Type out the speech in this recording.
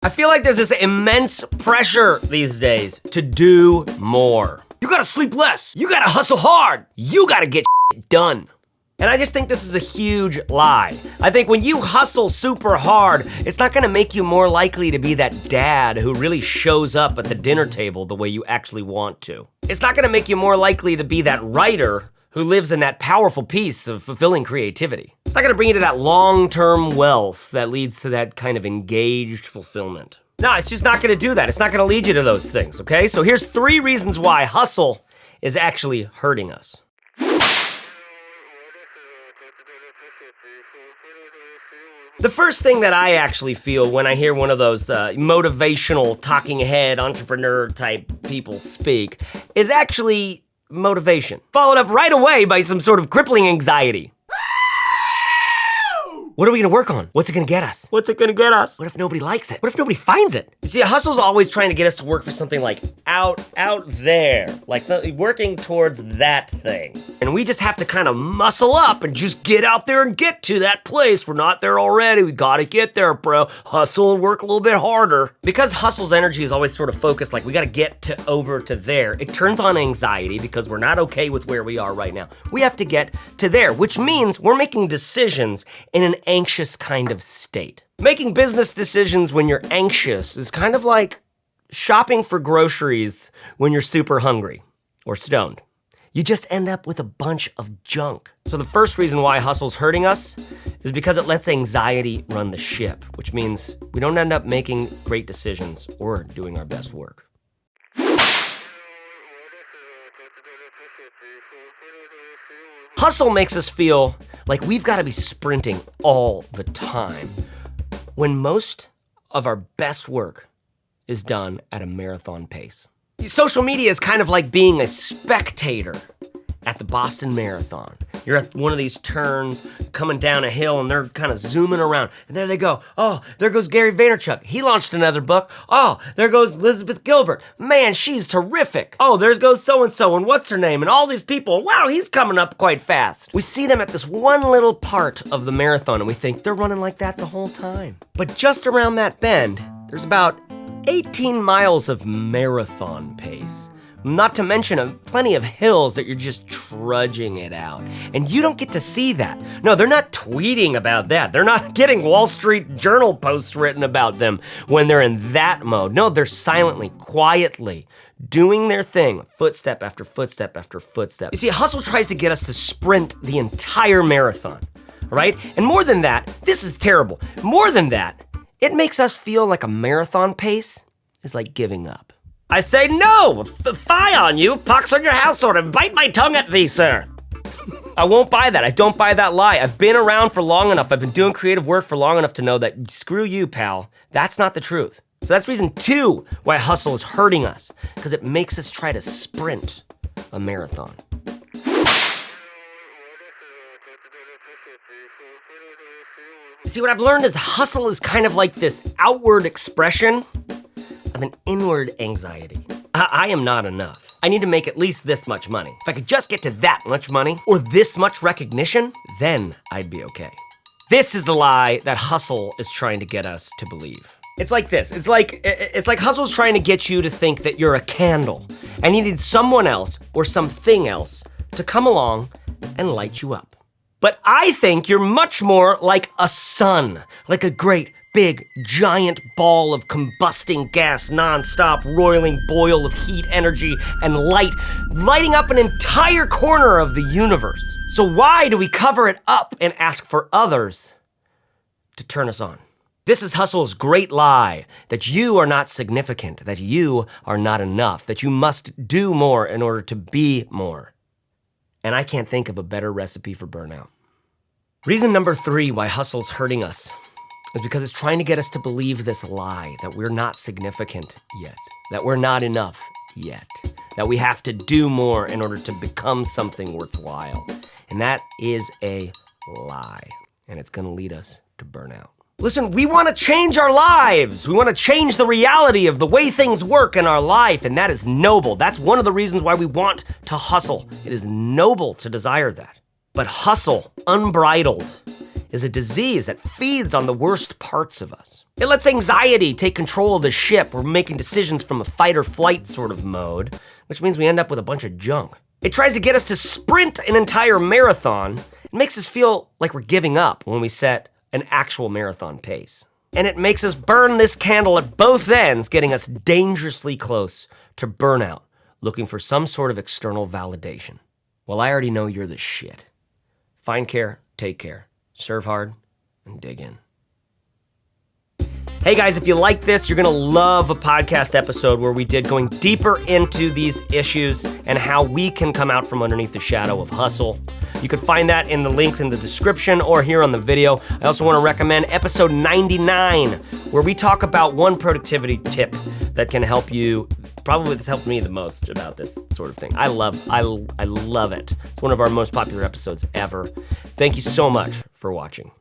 I feel like there's this immense pressure these days to do more. You gotta sleep less. You gotta hustle hard. You gotta get done. And I just think this is a huge lie. I think when you hustle super hard, it's not gonna make you more likely to be that dad who really shows up at the dinner table the way you actually want to. It's not gonna make you more likely to be that writer who lives in that powerful piece of fulfilling creativity. It's not gonna bring you to that long-term wealth that leads to that kind of engaged fulfillment. No, it's just not gonna do that. It's not gonna lead you to those things, okay? So here's 3 reasons why hustle is actually hurting us. The first thing that I actually feel when I hear one of those motivational, talking head, entrepreneur type people speak is actually motivation, followed up right away by some sort of crippling anxiety. What are we gonna work on? What's it gonna get us? What's it gonna get us? What if nobody likes it? What if nobody finds it? You see, hustle's always trying to get us to work for something like out there, like working towards that thing. And we just have to kind of muscle up and just get out there and get to that place. We're not there already. We gotta get there, bro. Hustle and work a little bit harder. Because hustle's energy is always sort of focused, like we gotta get over to there, it turns on anxiety because we're not okay with where we are right now. We have to get to there, which means we're making decisions in an anxious kind of state. Making business decisions when you're anxious is kind of like shopping for groceries when you're super hungry or stoned. You just end up with a bunch of junk. So the first reason why hustle's hurting us is because it lets anxiety run the ship, which means we don't end up making great decisions or doing our best work. Hustle makes us feel like we've got to be sprinting all the time, when most of our best work is done at a marathon pace. Social media is kind of like being a spectator at the Boston Marathon. You're at one of these turns, coming down a hill, and they're kind of zooming around. And there they go. Oh, there goes Gary Vaynerchuk. He launched another book. Oh, there goes Elizabeth Gilbert. Man, she's terrific. Oh, there goes so-and-so, and what's her name? And all these people. Wow, he's coming up quite fast. We see them at this one little part of the marathon, and we think they're running like that the whole time. But just around that bend, there's about 18 miles of marathon pace. Not to mention plenty of hills that you're just trudging it out. And you don't get to see that. No, they're not tweeting about that. They're not getting Wall Street Journal posts written about them when they're in that mode. No, they're silently, quietly doing their thing, footstep after footstep after footstep. You see, hustle tries to get us to sprint the entire marathon, right? And more than that, this is terrible. More than that, it makes us feel like a marathon pace is like giving up. I say no! Fie on you! Pox on your household and bite my tongue at thee, sir! I won't buy that. I don't buy that lie. I've been around for long enough. I've been doing creative work for long enough to know that screw you, pal. That's not the truth. So that's reason 2 why hustle is hurting us, because it makes us try to sprint a marathon. See, what I've learned is hustle is kind of like this outward expression of an inward anxiety. I am not enough. I need to make at least this much money. If I could just get to that much money or this much recognition, then I'd be okay. This is the lie that hustle is trying to get us to believe. It's like this. It's like hustle's trying to get you to think that you're a candle and you need someone else or something else to come along and light you up. But I think you're much more like a sun, like a great, big, giant ball of combusting gas, non-stop, roiling boil of heat, energy, and light, lighting up an entire corner of the universe. So why do we cover it up and ask for others to turn us on? This is hustle's great lie, that you are not significant, that you are not enough, that you must do more in order to be more. And I can't think of a better recipe for burnout. Reason number 3 why hustle's hurting us is because it's trying to get us to believe this lie that we're not significant yet, that we're not enough yet, that we have to do more in order to become something worthwhile. And that is a lie, and it's gonna lead us to burnout. Listen, we wanna change our lives. We wanna change the reality of the way things work in our life, and that is noble. That's one of the reasons why we want to hustle. It is noble to desire that. But hustle, unbridled, is a disease that feeds on the worst parts of us. It lets anxiety take control of the ship. We're making decisions from a fight or flight sort of mode, which means we end up with a bunch of junk. It tries to get us to sprint an entire marathon. It makes us feel like we're giving up when we set an actual marathon pace. And it makes us burn this candle at both ends, getting us dangerously close to burnout, looking for some sort of external validation. Well, I already know you're the shit. Find care, take care, serve hard, and dig in. Hey guys, if you like this, you're gonna love a podcast episode where we did going deeper into these issues and how we can come out from underneath the shadow of hustle. You can find that in the link in the description or here on the video. I also wanna recommend episode 99, where we talk about one productivity tip that can help you. Probably that's helped me the most about this sort of thing. I love it. It's one of our most popular episodes ever. Thank you so much for watching.